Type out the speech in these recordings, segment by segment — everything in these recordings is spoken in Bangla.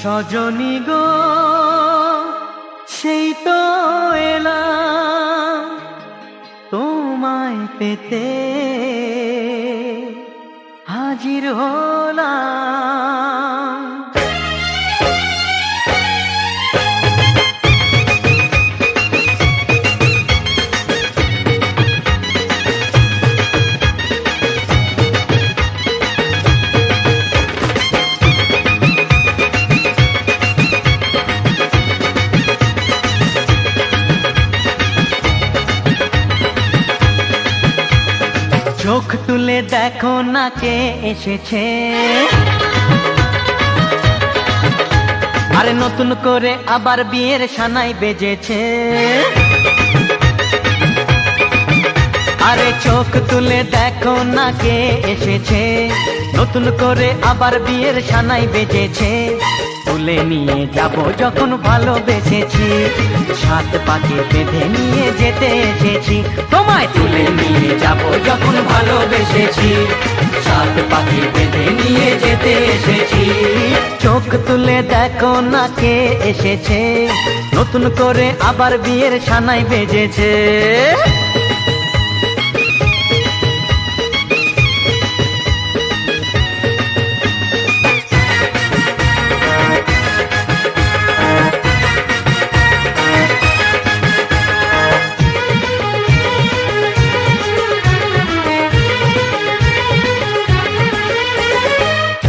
সজনী গো সেই তো এলাম তোমায় পেতে হাজির হলাম। চোখ তুলে দেখো না কে এসেছে, আরে নতুন করে আবার বিয়ের সানাই বেজেছে। আরে চোখ তুলে দেখো না কে এসেছে, নতুন করে আবার বিয়ের সানাই বেজেছে। তুলে নিয়ে যাব যখন ভালোবেসেছি, সাত পাকে বেঁধে নিয়ে যেতে এসেছি। তোমায় তুলে নিয়ে যাব যখন ভালোবেসেছি, সাত পাকে বেঁধে নিয়ে যেতে এসেছি। চোখ তুলে দেখো না কে এসেছে, নতুন করে আবার বিয়ের সানাই বেজেছে।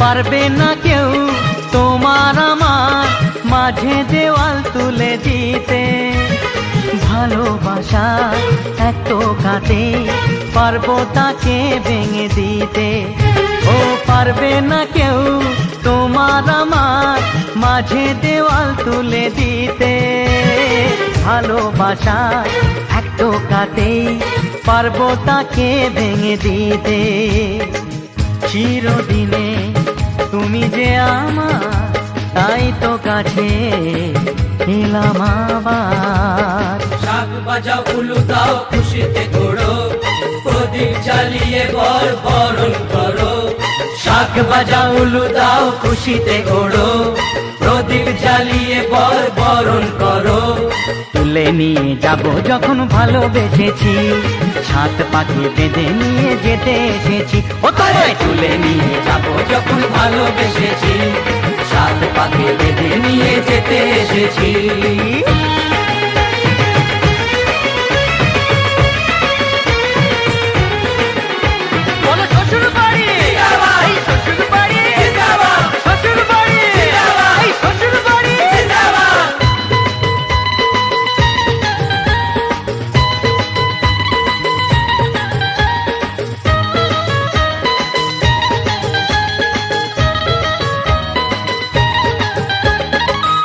পারবে না কেউ তোমার আমার মাঝে দেওয়াল তুলে দিতে, ভালোবাসা এত কাটে পারবো তাকে ভেঙে দিতে। ও পারবে না কেউ তোমার আমার মাঝে দেওয়াল তুলে দিতে, ভালোবাসা এত কাটে পারবো তাকে ভেঙে দিতে। চিরদিনে তুমি যে আমার, তাই তো কাছে এলাম আবার। শাক বাজাও উলু দাও খুশিতে ঘোড়ো, প্রদীপ জ্বালিয়ে বর বরণ করো। শাক বাজাও উলু দাও খুশিতে ঘোড়ো, প্রদীপ জ্বালিয়ে বর বরণ করো। তুলে নিয়ে যাব যখন ভালোবেসেছি, সাত পাখি বেঁধে নিয়ে যেতে এসেছি। ও তোমায় তুলে নিয়ে যাব যখন ভালোবেসেছি, সাত পাখি বেঁধে নিয়ে যেতে এসেছি। শ্বশুর বাড়ি এই শ্বশুর বাড়ি, শ্বশুর বাড়ি এই শ্বশুর বাড়ি।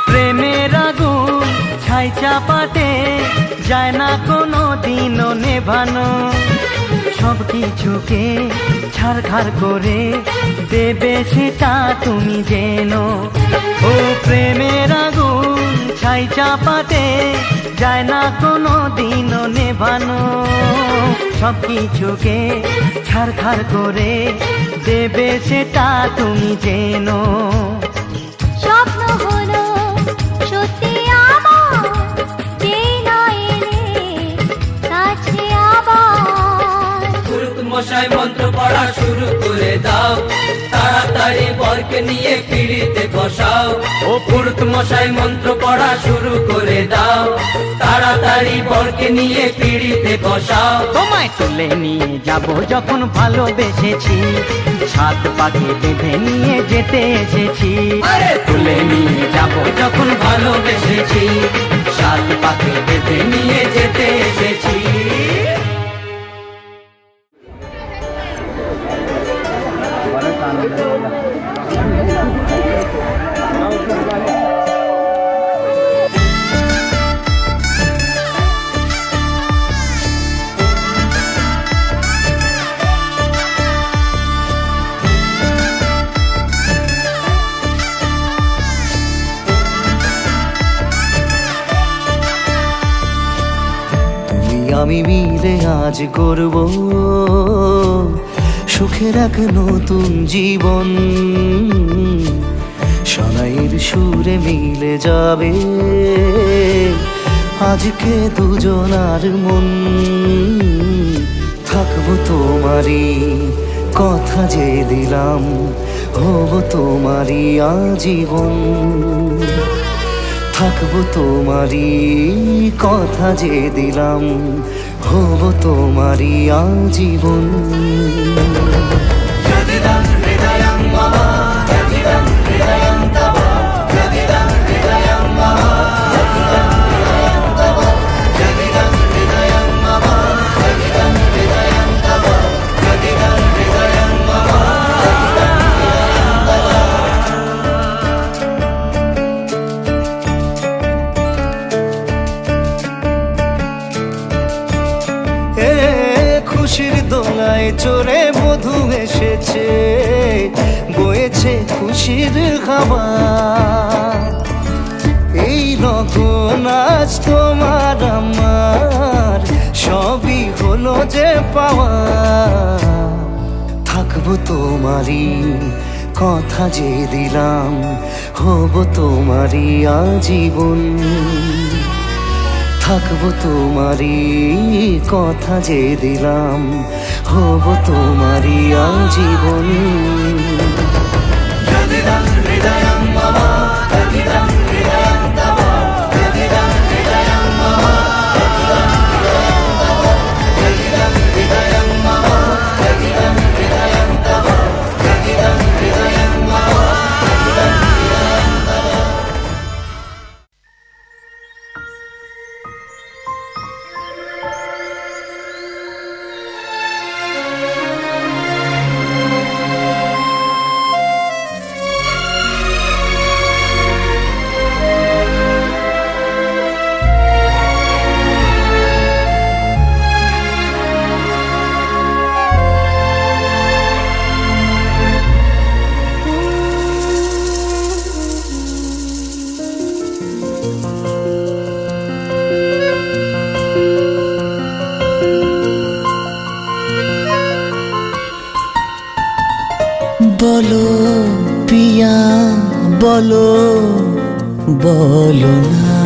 প্রেমের আগুন ছাই চাপাতে যায় না কোনো দিনও নেভানো, সব কিছুকে ছাড়খাড় করে দেবে সেটা তুমি জেনো। ও প্রেমের আগুন ছাই চাপাতে যায় না কোনো দিনও নেভানো, সব কিছুকে ছাড়খাড় করে দেবে সেটা তুমি জেনো। স্বপ্ন হলো সত্যি আমার, যে না এলে কাছে আবার। পুরুত মশাই মন্ত্র পড়া শুরু করে দাও, তাড়াতাড়ি বরকে নিয়ে পিড়িতে বসাও। ও পুরুত মশাই মন্ত্র পড়া শুরু করে দাও, তাড়াতাড়ি বরকে নিয়ে পিড়িতে বসাও। তোমায় তুলে নিয়ে যাব যখন ভালোবেসেছি, সাত পাখি বেঁধে নিয়ে যেতে এসেছি। আরে তুলে নিয়ে যাব যখন ভালোবেসেছি, সাত পাকে বেঁধে নিয়ে যেতে এসেছি। আমি মিলে আজ করব সুখের এক নতুন জীবন। সানাইয়ের সুরে মিলে যাবে আজকে দুজনার মন। থাকবো তোমারই কথা যে দিলাম, হব তোমারই আজীবন। থাকবো তোমারই কথা যে দিলাম, হব তোমারই আজীবন। খুশির দোলায় চড়ে মধু এসেছে, বয়েছে খুশির হাওয়া। এই লগন আজ তোমার আমার সবই হলো যে পাওয়া। থাকবো তোমারই কথা যে দিলাম, হব তোমারই আজীবন। থাকবো তোমারই কথা যে দিলাম, হব তোমারই আজীবন। বলো পিয়া বলো, বলো না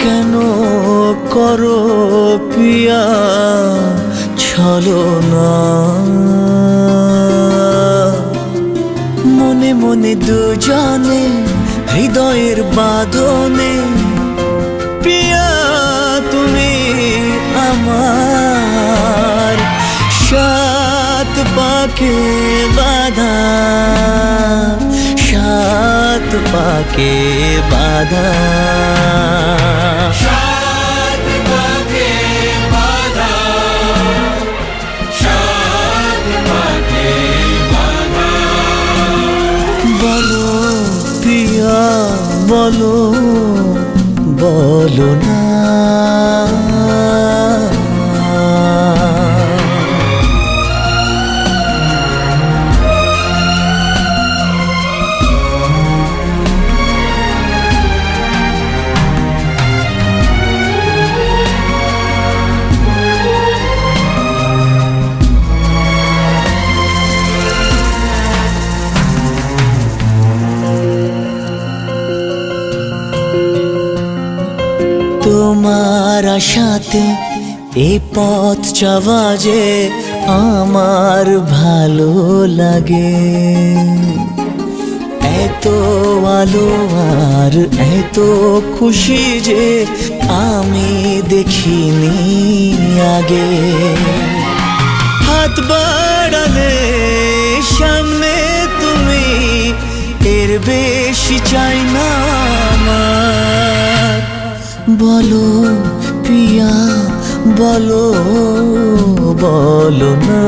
কেন করো পিয়া ছলনা। মনে মনে দুজনে হৃদয়ের বাঁধনে, পিয়া তুমি আমার সাত পাকে বাঁধা, সাত পাকে বাঁধা। সাত পাকে বাঁধা, সাত পাকে বাঁধা। বলো পিয়া বলো, বলো না তোমার আশাতে এই পথ চাওয়া যে আমার ভালো লাগে। এত আলো আর এত খুশি যে আমি দেখিনি আগে। হাত বাড়ালে সামনে তুমি, এর বেশি চাই না আমার। বলো পিয়া বলো, বলো না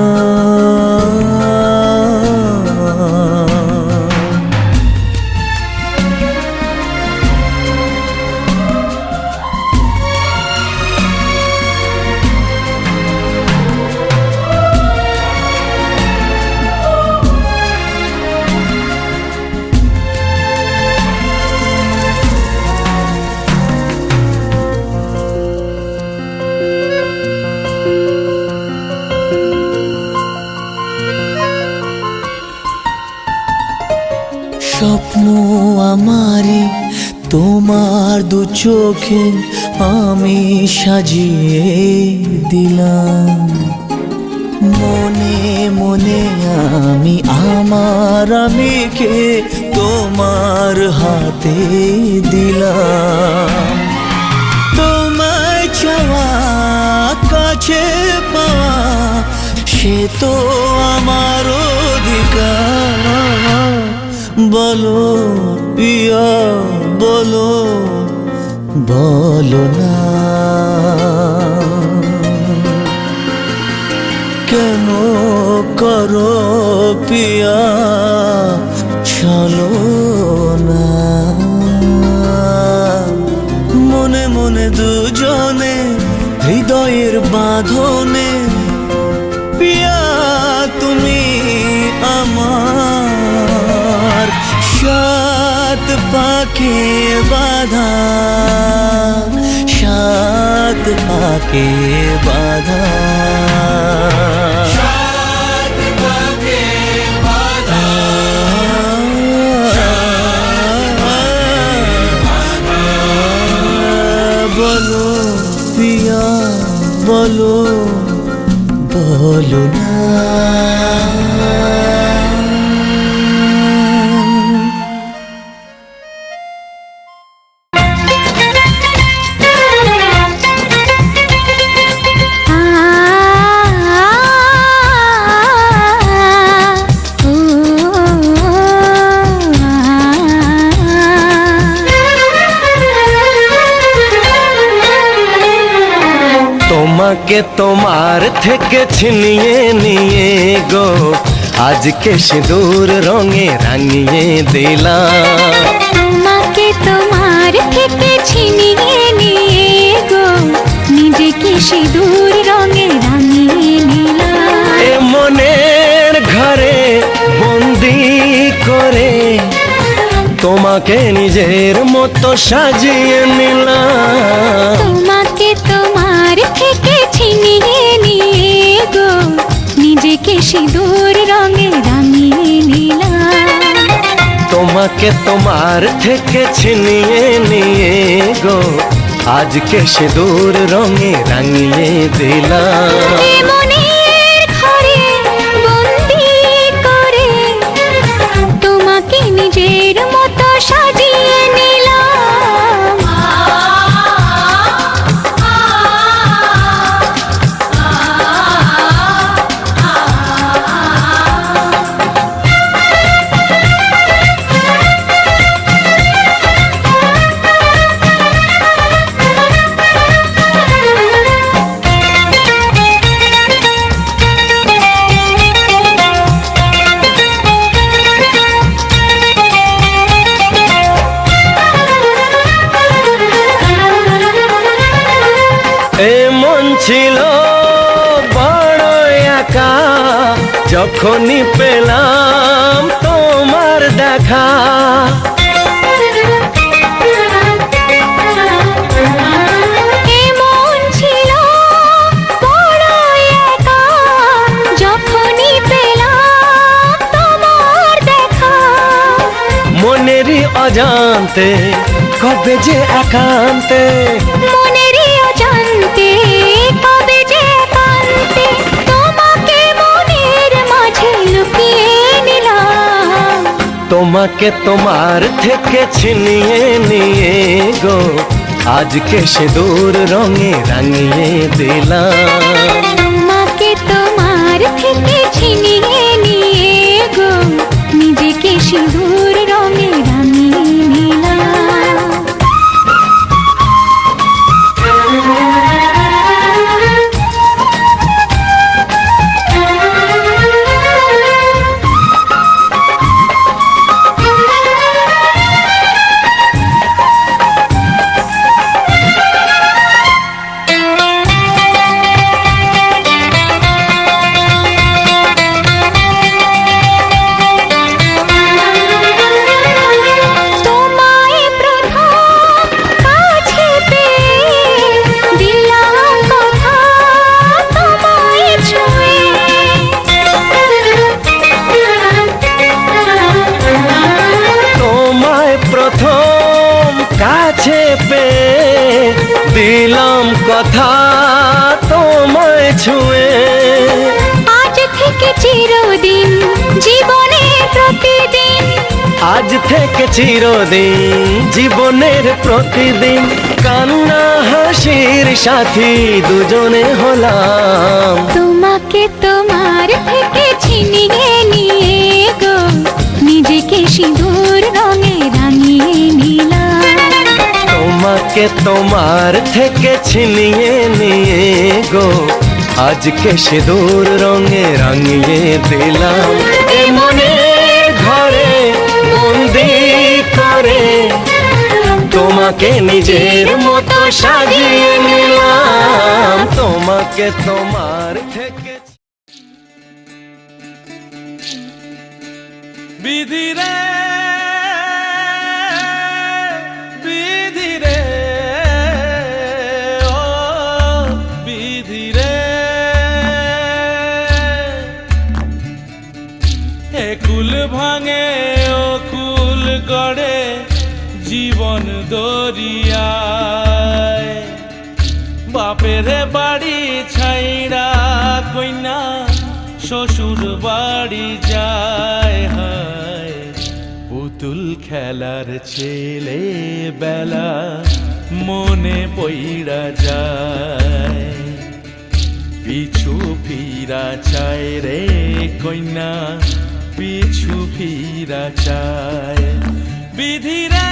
স্বপ্ন আমারি তোমার দু চোখে আমি সাজিয়ে দিলাম। মনে মনে আমি আমার আমিকে তোমার হাতে দিলাম। তোমায় চাওয়া কাছে পাওয়া সে তো আমার অধিকার। বলো পিয়া বলো, বলো না কেন করো পিয়া চলো না। মনে মনে দুজনে হৃদয়ের বাঁধনে পিয়া তুমি আমার সাত পাকে বাঁধা, সাত পাকে বাঁধা। বলো পিয়া বলো, বলো না। তোমাকে তোমার থেকে ছিনিয়ে নিয়ে গো আজকে সিঁদুর রঙে রাঙিয়ে দিলাম। তোমাকে তোমার থেকে ছিনিয়ে নিয়ে গো নিজেকে সিঁদুর রঙে রাঙিয়ে নিলাম। এ মনের ঘরে বন্দি করে তোমাকে নিজের মতো সাজিয়ে নিলাম। তোমাকে তোমার থেকে ছিনিয়ে নিয়ে গো নিজেকে সিঁদুর রঙে রাঙিয়ে নিলাম। তোমাকে তোমার থেকে ছিনিয়ে নিয়ে গো আজকে সিঁদুর রঙে রাঙিয়ে দিলাম। এ মনের ঘরে বন্দি করে তোমাকে নিজের মতো সাজিয়ে নিলাম। ছিল বড় একা যখনই পেলাম তোমার দেখা। এমন ছিল বড় একা যখনই পেলাম তোমার দেখা। মনেরই অজান্তে কবে যে একান্তে, মনেরই অজান্তে কবে যে একান্তে তোমাকে মনের মাঝে লুকিয়ে নিলাম। তোমাকে তোমার থেকে ছিনিয়ে নিয়ে গো আজকে সিঁদুর রঙে রাঙিয়ে দিলাম। তোমাকে তোমার থেকে ছিনিয়ে নিয়ে গো নিজেকে সিঁদুর রঙে রাঙিয়ে নিলাম। দিলাম কথা তোমায় ছুঁয়ে, আজ থেকে চিরদিন জীবনের প্রতিদিন, আজ থেকে চিরদিন জীবনের প্রতিদিন, কান্না হাসির সাথী দুজনে হলাম। তোমাকে তোমার থেকে ছিনিয়ে নিয়ে গো নিজেকে সিঁদুর রঙে রাঙিয়ে নিলাম। তোমাকে তোমার থেকে ছিনিয়ে নিয়ে গো আজকে সিঁদুর রঙে রাঙিয়ে দিলাম। এ মনে ঘরে বন্দি করে তোমাকে নিজের মতো সাজিয়ে নিলাম। তোমাকে তোমার থেকে বিধি রে বিধি রে ও বিধি রে, এ কুল ভাঙে ও কুল গড়ে জীবন দরিয়ায়, বাপের বাড়ি ছাইড়া কইনা শ্বশুর বাড়ি যায়। হায় পুতুল খেলার ছেলে বেলা মনে পইড়া যায়, পিছু ফিরা চায় রে কইনা পিছু ফিরা চায়। বিধি রে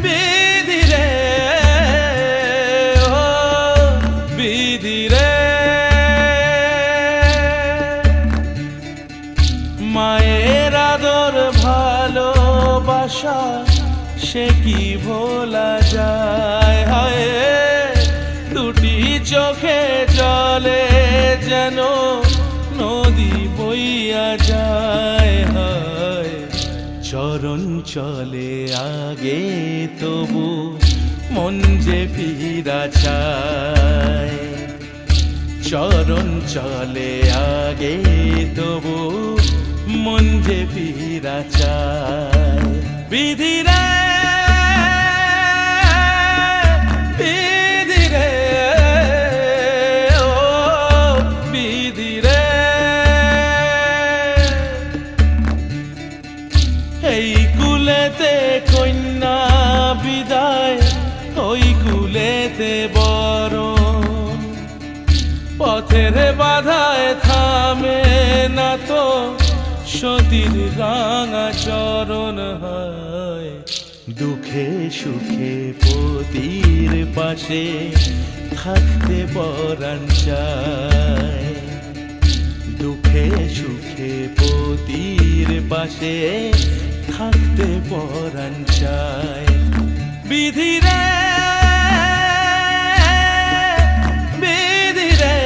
বিধি রে ও বিধি রে, মায়ের আদর ভালোবাসা সে কি ভোলা যায়। হায় দুটি চোখে জলে যেন নদী বইয়া যায়। হায় চরণ চলে আগে তবু মন যে ফিরা চায়, চরণ চলে আগে তবু মন যে ফিরা চায়। বিধি রে বিধি রে ও বিধি রে, এই কুলেতে কন্যা বিদায় ওই কুলেতে বরণ, পথের বাধায় থামে না তো সতীর রাঙা চরণ। হয় দুঃখে সুখে পতির পাশে থাকতে পরাণ চায়, দুঃখে সুখে পতির পাশে থাকতে পরাণ চায়। বিধি রে বিধি রে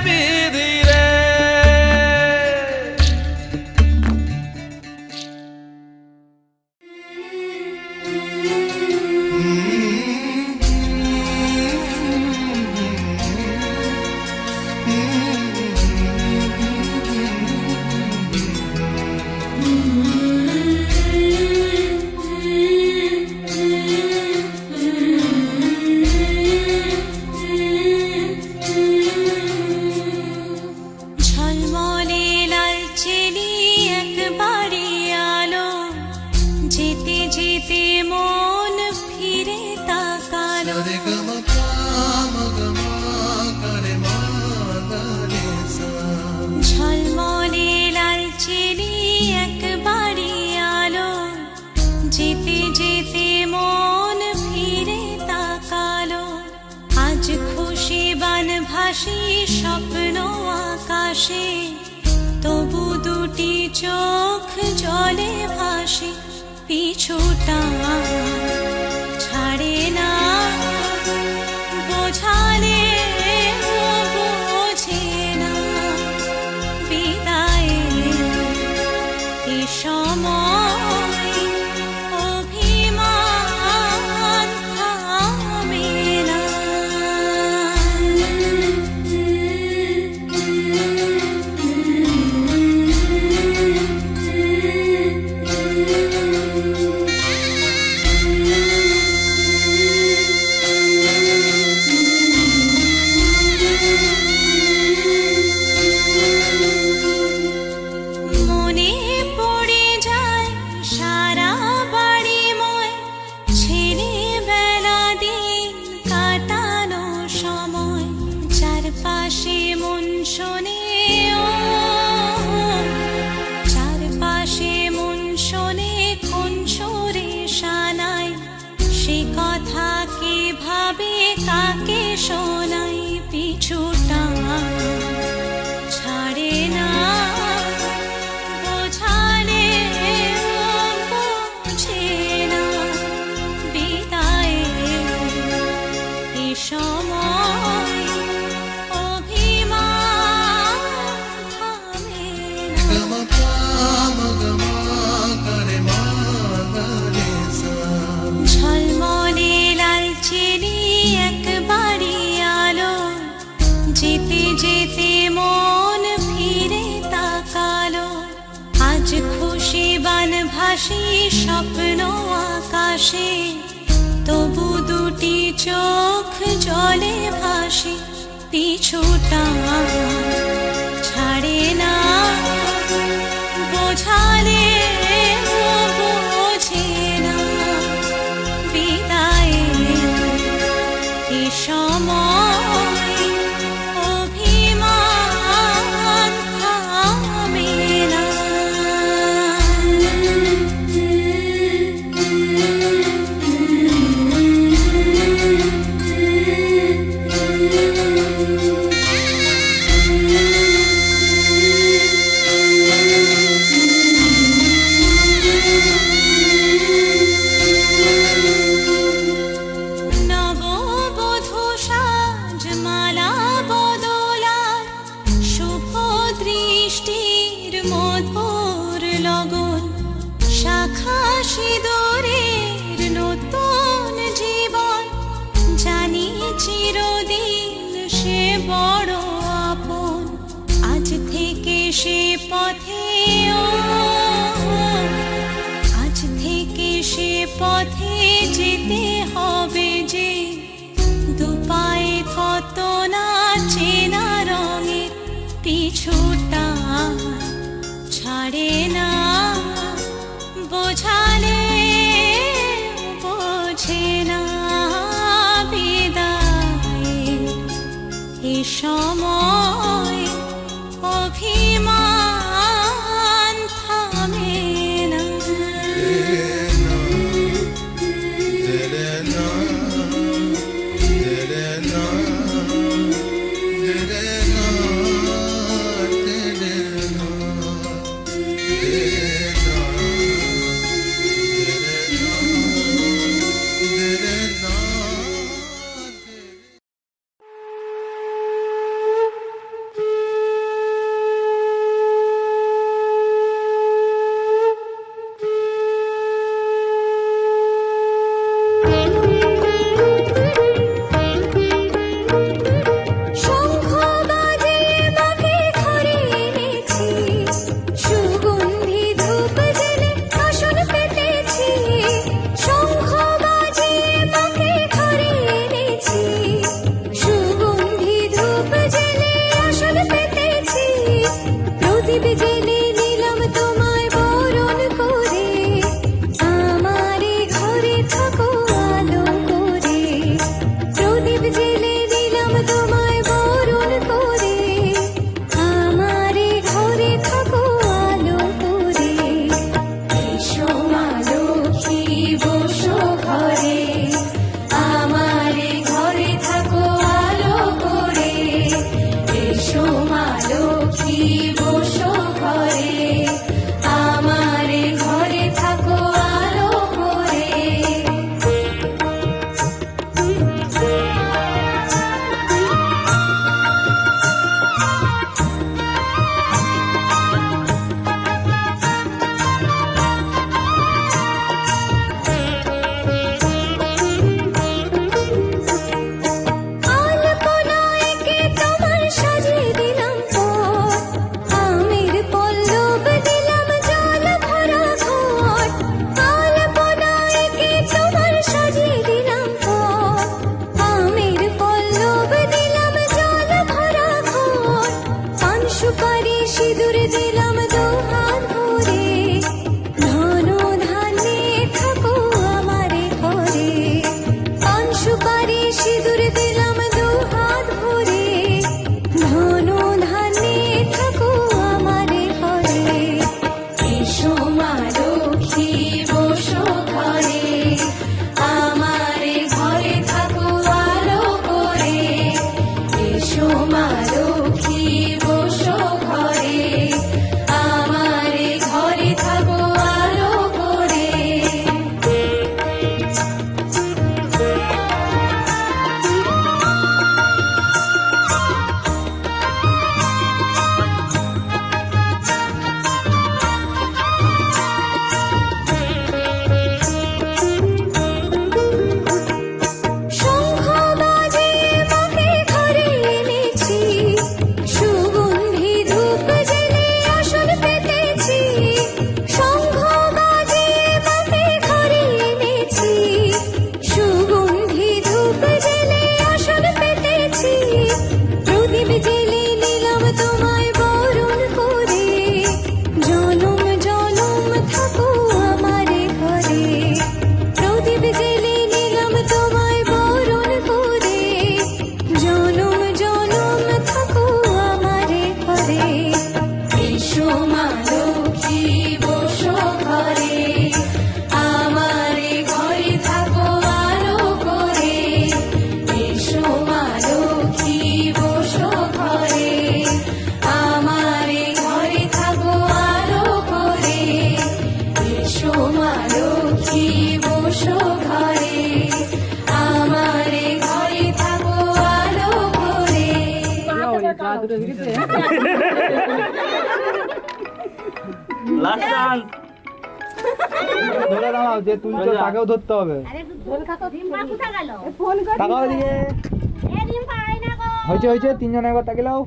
বিধি রে, ঝলমলে লাল চেলি একবারে আলো, যেতে যেতে মন ফিরে তাকালো। ঝলমলে লাল চেলি একবারে আলো, যেতে যেতে মন ফিরে তাকালো। আজ খুশি বান ভাসি স্বপ্ন আকাশে, তবু দুটি চোখ জলে ভাসে। পিছুটা ছাড়ে না বোঝালে বোঝে না, বিদায়ের এ সময় অভিমান থামে না। শোনাই পিছুটা ছাড়ে না বোঝালে বুঝে না বিদায় এ সময় অভিমান থামে না ঝলমলে লালচেরি একবারই আলো যেতে যেতে মন ফিরে তাকালো আজ খুশি বানভাসি স্বপ্ন আকাশে তবু দুটি চোখ জলে ভাসে পিছুটা ছাড়ে না বোঝালে বোঝে না বিদায় এ সময় অভিমান থামে না শঙ্খ বাজে মাকে ঘরে এনেছি, সুগন্ধি ধূপ জেলে আসন পেতেছি। শঙ্খ বাজে মাকে ঘরে এনেছি, সুগন্ধি ধূপ জেলে আসন পেতেছি। প্রদীপ জেলে নিলাম তোমায় বরণ করে, জনম জনম থাকো আমারে ঘরে। প্রদীপ জেলে নিলাম তোমায় বরণ করে, জনম জনম থাকো আমারে ঘরে। এসো মা লক্ষ্মী বসো ঘরে, আমারে ঘরে থাকো আলো করে। এসো মা লক্ষ্মী বসো ঘরে, আমারে ঘরে থাকো আলো করে। এসো মা লক্ষ্মী বসো ঘরে, আমারে ঘরে থাকো আলো করে। ধরে দাঁড়াও, যে তুলছো তাকেও ধরতে হবে। তাকাও এদিকে। হয়েছে হয়েছে, তিনজন একবার তাকে লাও।